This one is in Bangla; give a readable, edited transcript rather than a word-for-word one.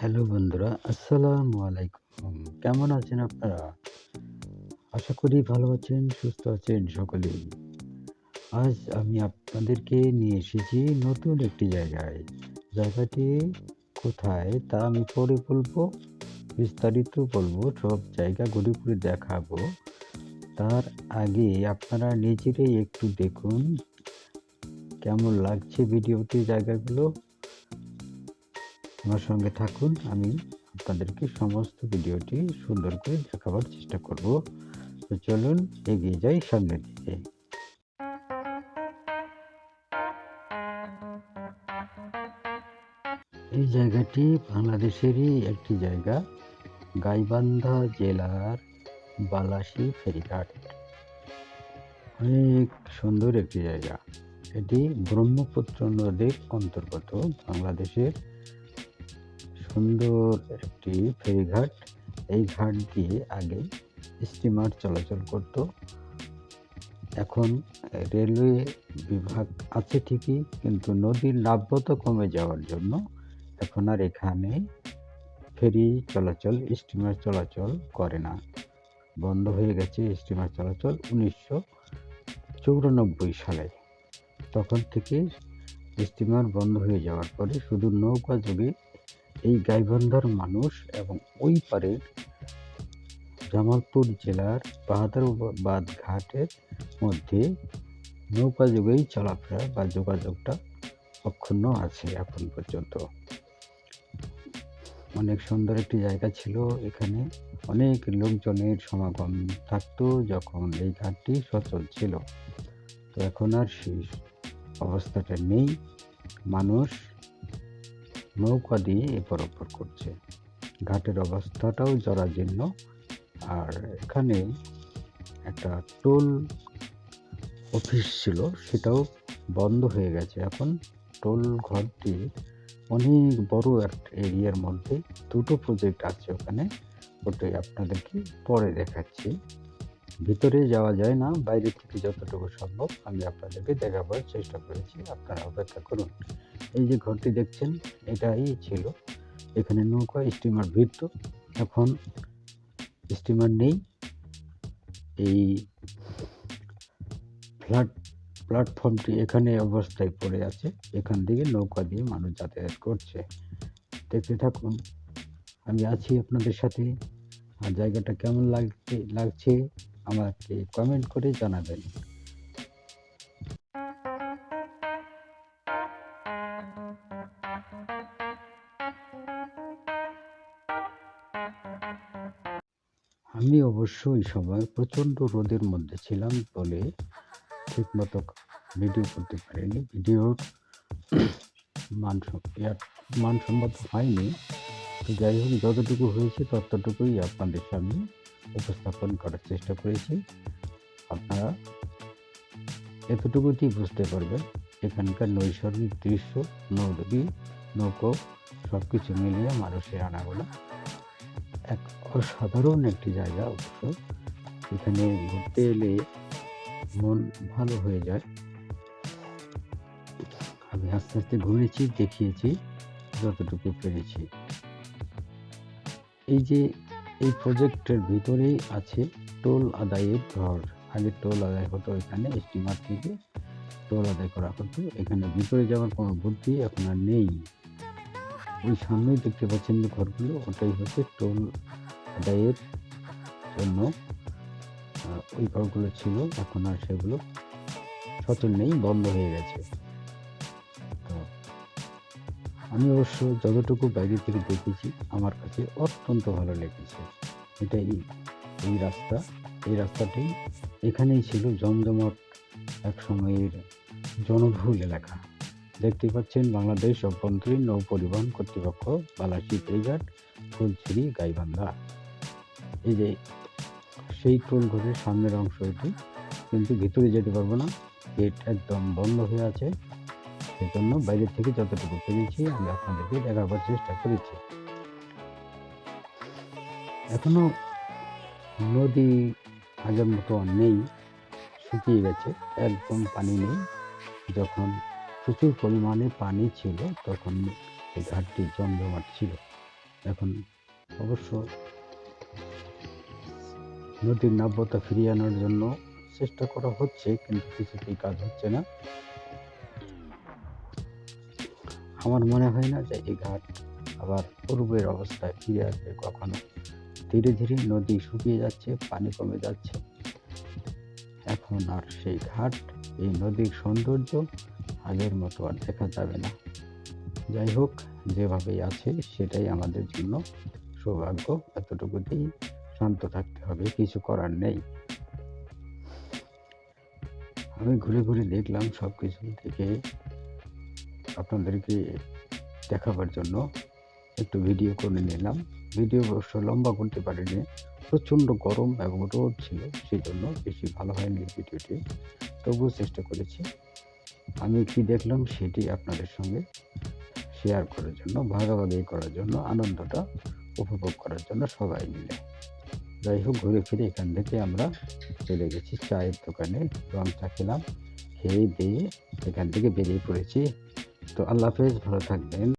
হ্যালো বন্ধুরা, আসসালামু আলাইকুম। কেমন আছেন আপনারা? আশা করি ভালো আছেন, সুস্থ আছেন সকলেই। আজ আমি আপনাদেরকে নিয়ে এসেছি নতুন একটি জায়গায়। জায়গাটি কোথায় তা আমি পরে বলবো, বিস্তারিত বলবো, সব জায়গা ঘুরে ঘুরে দেখাবো। তার আগে আপনারা নিজেরাই একটু দেখুন কেমন লাগছে ভিডিওতে জায়গাগুলো। আমার সঙ্গে থাকুন, আমি আপনাদেরকে সমস্ত ভিডিওটি সুন্দর করে দেখাবার চেষ্টা করব। তো চলুন এগিয়ে যাই সামনের দিকে। এই জায়গাটি বাংলাদেশেরই একটি জায়গা, গাইবান্ধা জেলার বালাসী ফেরিঘাট। অনেক সুন্দর একটি জায়গা। এটি ব্রহ্মপুত্র নদীর অন্তর্গত বাংলাদেশের সুন্দর একটি ফেরিঘাট। এই ঘাট দিয়ে আগে স্টিমার চলাচল করত। এখন রেলওয়ে বিভাগ আছে ঠিকই, কিন্তু নদীর নাব্যতা কমে যাওয়ার জন্য এখন আর এখানে ফেরি চলাচল, স্টিমার চলাচল করে না। বন্ধ হয়ে গেছে স্টিমার চলাচল 1994 সালে। তখন থেকে স্টিমার বন্ধ হয়ে যাওয়ার পরে শুধু নৌকা যোগে এই গাইবান্ধার মানুষ এবং ওই পারের জামালপুর জেলার বাহাদুরাবাদ ঘাটের মধ্যে নৌকা যোগেই চলাফেরা বা যোগাযোগটা অক্ষুণ্ণ আছে এখন পর্যন্ত। অনেক সুন্দর একটি জায়গা ছিল। এখানে অনেক লোকজনের সমাগম থাকতো যখন এই ঘাটটি সচল ছিল। তো এখন আর সেই অবস্থাটা নেই। মানুষ নৌকা দিয়ে এপার ওপার করছে। ঘাটের অবস্থাটাও জরাজীর্ণ। আর এখানে একটা টোল অফিস ছিল, সেটাও বন্ধ হয়ে গেছে এখন। টোল ঘরটি অনেক বড় একটা এরিয়ার মধ্যে, দুটো প্রজেক্ট আছে ওখানে। ওটাই আপনাদেরকে পরে দেখাচ্ছি। ভিতরে যাওয়া যায় না, বাইরে থেকে যতটুকু সম্ভব আমি আপনাদেরকে দেখাবার চেষ্টা করেছি। আপনারা অপেক্ষা করুন। এই যে ঘরটি দেখছেন, এটাই ছিল, এখানে নৌকা স্টিমার ভিড়ত। এখন স্টিমার নেই। এই প্ল্যাটফর্মটি এখানে অবস্থায় পড়ে আছে। এখান থেকে নৌকা দিয়ে মানুষ যাতায়াত করছে। দেখতে থাকুন, আমি আছি আপনাদের সাথে। আর জায়গাটা কেমন লাগছে আমাকে কমেন্ট করে জানাবেন। আমি অবশ্য ওই সময় প্রচণ্ড রোদের মধ্যে ছিলাম বলে ঠিকমতো ভিডিও করতে পারিনি। ভিডিওর মানসম্মত হয়নি। তো যাই হোক, যতটুকু হয়েছে ততটুকুই আপনাদের সামনে উপস্থাপন করার চেষ্টা করেছি। আপনারা এতটুকুতেই বুঝতে পারবেন এখানকার নৈসর্গিক দৃশ্য, নদী, নৌকো সব কিছু মিলিয়ে মানুষের আনাগোনা। এক অসাধারণ একটি জায়গা অবশ্য। এখানে ঘুরতে এলে মন ভালো হয়ে যায়। আমি আস্তে আস্তে ঘুরেছি, দেখিয়েছি যতটুকু পেরেছি। এই প্রজেক্টের ভিতরেই আছে টোল আদায়ের ঘর। আগে টোল আদায় হতো এখানে, স্টিমার থেকে টোল আদায় করা হতো। এখানে ভিতরে যাওয়ার কোনো বুদ্ধি এখন আর নেই। ওই সামনেই দেখতে পাচ্ছেন যে ঘরগুলো, ওটাই হচ্ছে টোল আদায়ের জন্য ওই ঘরগুলো ছিল। এখন আর সেগুলো সচল নেই, বন্ধ হয়ে গেছে। তো আমি অবশ্য যতটুকু বাইরে থেকে দেখেছি আমার কাছে অত্যন্ত ভালো লেগেছে। এটাই এই রাস্তা, এই রাস্তাটি এখানেই ছিল জমজমাট এক সময়ের জনবহুল এলাকা। দেখতে পাচ্ছেন বাংলাদেশ অভ্যন্তরীণ নৌ পরিবহন কর্তৃপক্ষ, বালাসী ফেরিঘাট, ফুলছড়ি, গাইবান্ধা। এই যে সেই টোল ঘরের সামনের অংশ এটি, কিন্তু ভিতরে যেতে পারবো না, গেট একদম বন্ধ হয়ে আছে। সেজন্য বাইরে থেকে যতটুকু পেরেছি আমি আপনাদেরকে দেখাবার চেষ্টা করেছি। এখনো নদী আগের মতো নেই, শুকিয়ে গেছে, একদম পানি নেই। যখন প্রচুর পরিমাণে পানি ছিল তখন এই ঘাটটি জমজমাট ছিল। এখন অবশ্য নদীর নাব্যতা ফিরিয়ে আনার জন্য চেষ্টা করা হচ্ছে, কিন্তু কিছুতেই কাজ হচ্ছে না। আমার মনে হয় না যে এই ঘাট আবার পূর্বের অবস্থায় ফিরে আসবে কখনো। ধীরে ধীরে নদী শুকিয়ে যাচ্ছে, পানি কমে যাচ্ছে। এখন আর সেই ঘাট, এই নদীর সৌন্দর্য আগের মতো আর দেখা যাবে না। যাই হোক, যেভাবেই আছে সেটাই আমাদের জন্য সৌভাগ্য। এতটুকুতেই শান্ত থাকতে হবে, কিছু করার নেই। আমি ঘুরে ঘুরে দেখলাম, সবকিছু দেখে আপনাদেরকে দেখাবার জন্য একটু ভিডিও করে নিলাম। ভিডিও অবশ্য লম্বা করতে পারিনি, প্রচণ্ড গরম এবং রোদ ছিল, সেই জন্য বেশি ভালো হয়নি ভিডিওটি। তবুও চেষ্টা করেছি আমি কি দেখলাম সেটি আপনাদের সঙ্গে শেয়ার করার জন্য, ভাগাভাগি করার জন্য, আনন্দটা উপভোগ করার জন্য সবাই মিলে। যাই হোক, ঘুরে ফিরে এখান থেকে আমরা চলে গেছি চায়ের দোকানে, রং চা খেলাম, খেয়ে দিয়ে এখান থেকে বেরিয়ে পড়েছি। তো আল্লাহ হাফেজ, ভালো থাকবেন।